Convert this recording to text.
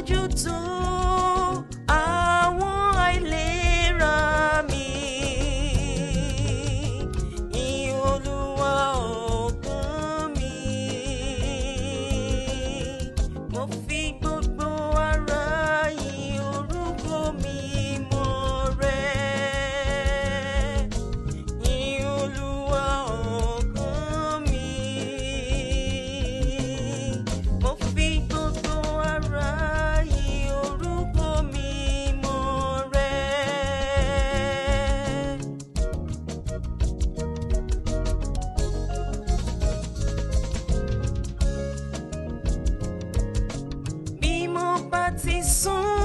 mójútó àwọn àìlera mi. Yin Oluwa Okan mi. Mo fi gbogbo ara yin orúkọ mímọ́ rẹ̀. Yin Oluwa Okan mi. Mo fi gbogbo ara yin orúkọ mímọ́ rẹ̀. Bí mo bá ti sùn